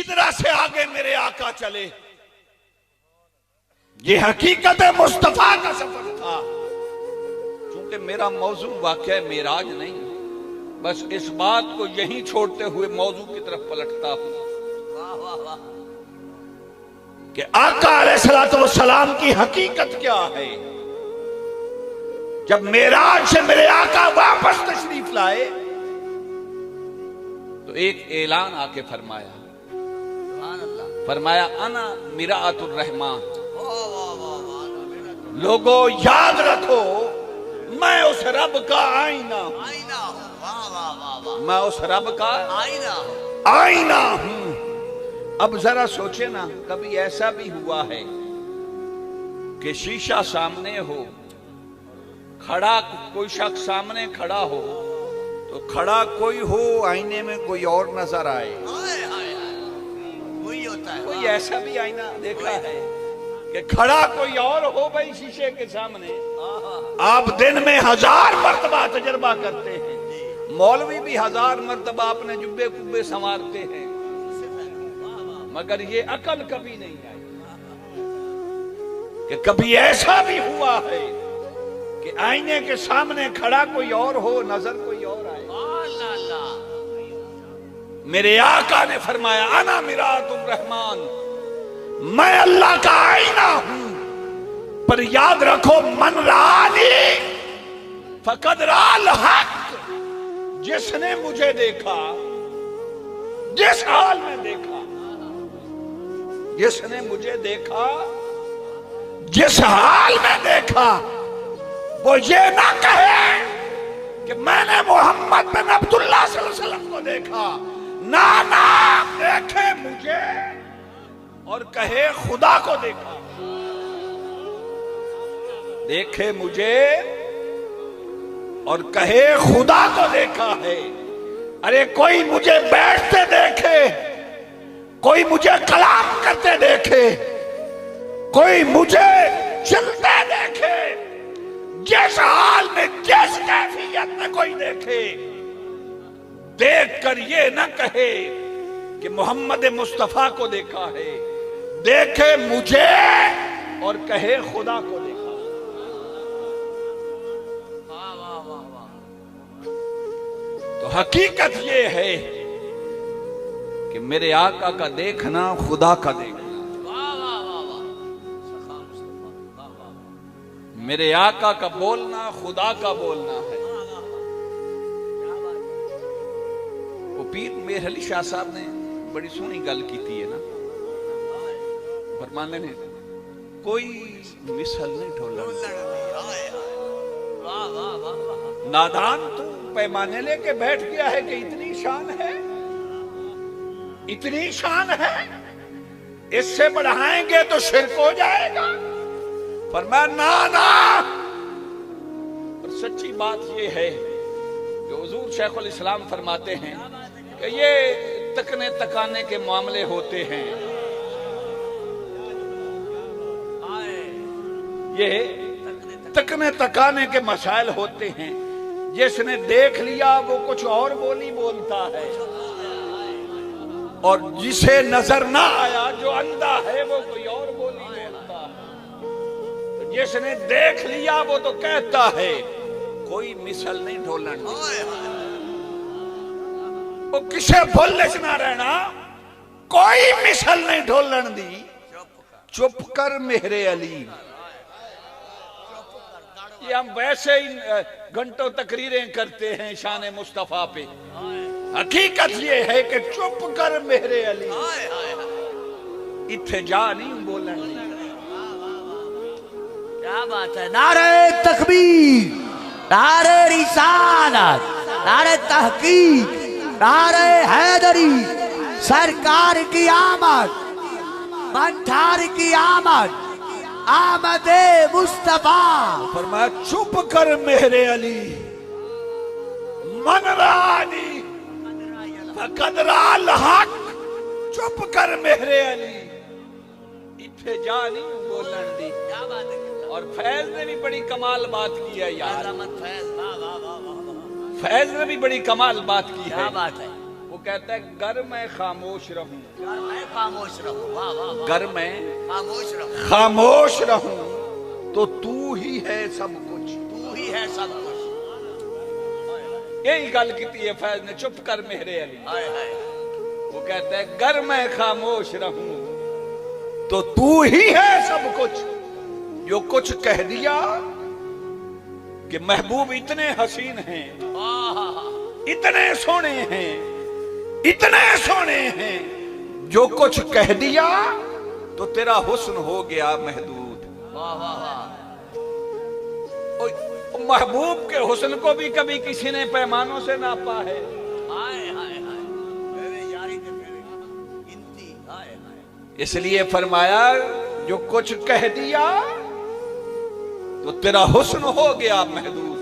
हिजरा से आगे मेरे आका चले। ये हकीकत मुस्तफा का सफर था। क्योंकि मेरा मौजू वाकया मेराज नहीं, बस इस बात को यहीं छोड़ते हुए मौजू की तरफ पलटता हूं कि आका अलैहिस्सलाम की हकीकत क्या है। जब मेराज से मेरे आका वापस तशरीफ लाए तो एक ऐलान आके फरमाया, अना मिरातुर रहमान, लोगों याद रखो मैं उस रब का आईना हूं, मैं उस रब का आईना हूं। अब जरा सोचे ना, कभी ऐसा भी हुआ है कि शीशा सामने हो, खड़ा कोई शख्स सामने खड़ा हो तो खड़ा कोई हो, आईने में कोई और नजर आए। वही होता है। कोई ऐसा भी आईना देखा है कि खड़ा कोई और हो भाई शीशे के सामने। आप दिन में 1000 मर्तबा तजर्बा करते हैं, मौलवी भी 1000 मर्तबा अपने जुब्बे कुब्बे संवारते हैं, मगर ये अकल कभी नहीं आई कि कभी ऐसा भी हुआ है कि आईने के सामने खड़ा कोई और हो, नजर कोई और आए। मेरे आका ने फरमाया, अना मिरातुर रहमान, मैं अल्लाह का आईना हूं। पर याद रखो, मन रानी फकद राल हक, जिसने मुझे देखा, जिस हाल में देखा, जिसने मुझे देखा, जिस हाल में देखा, वो ये ना कहे कि मैंने मोहम्मद बिन अब्दुल्लाह सल्लल्लाहु अलैहि वसल्लम को देखा। ना ना, देखे मुझे और कहे खुदा को देखा। देखे मुझे और कहे खुदा को देखा है। अरे कोई मुझे बैठते देखे, कोई मुझे कलाम करते देखे, कोई मुझे चलते देखे, जिस हाल में, जिस कैफियत में कोई देखे, देखकर ये न कहे कि मोहम्मद मुस्तफा को देखा है। देखे मुझे और कहे खुदा को देखा। तो हकीकत ये है कि मेरे आका का देखना खुदा का देखना, मेरे आका का बोलना खुदा का बोलना है। वो पीर मेहर अली शाह साहब ने बड़ी सोहनी गल की थी है ना, फरमाने ने कोई मिसल नहीं ढोला, नादान तू पैमाने लेके बैठ गया है कि इतनी शान है, इतनी शान है, इससे बढ़ाएंगे तो शिर्क हो जाएगा। फरमाया ना ना। और सच्ची बात यह है कि हुजूर शेखुल इस्लाम फरमाते हैं कि ये तकने तकाने के मामले होते हैं, ये तकने तकाने के मसाइल होते हैं। जिसने देख लिया वो कुछ और बोली बोलता है, और जिसे नजर ना आया, जो अंधा है, वो कोई और बोली बोलता है। तो जिसने देख लिया वो तो कहता है कोई मिसल नहीं ढोलन, वो किसे भुल्लच ना रहना, कोई मिसल नहीं ढोलन दी, चुप कर मेरे अली। ये हम वैसे ही घंटों तकरीरें करते हैं शान मुस्तफा पे। हकीकत ये है कि चुप कर मेरे अली, इत्थे जा नहीं बोलन। क्या बात है। नारे तकबीर, नारे रिसालत, नारे तहकीक, नारे हैदरी, सरकार की आमद, मंठार की आमद, आमदे मुस्तफा। फरमाया चुप कर मेरे अली, मन रानी फकदराल हक, चुप कर मेरे अली, इत्थे जा नहीं बोलन दी। क्या बात है। और फैज ने भी बड़ी कमाल बात की है यार, फैज, वाह वाह वाह वाह। फैज ने भी बड़ी कमाल बात की है। क्या बात है। वो कहता है गर मैं खामोश रहूं, यार मैं खामोश रहूं, वाह वाह वाह, गर मैं खामोश रहूं, खामोश रहूं तो तू ही है सब कुछ, तू ही है सब कुछ। यही गल की है फैज ने, चुप कर मेरे अली। हाय हाय, वो कहता है गर मैं खामोश रहूं तो तू ही है सब कुछ। जो कुछ कह दिया कि महबूब इतने हसीन हैं, इतने सोने हैं, इतने सोने हैं, जो कुछ कह दिया तो तेरा हुस्न हो गया महदूद। वाह वाह वाह, महबूब के हुस्न को भी कभी किसी ने पैमानों से नापा है। हाय हाय हाय, मेरे यारी के मेरे गिनती, हाय हाय। इसलिए फरमाया जो कुछ कह दिया तो तेरा हुस्न हो गया महदूद।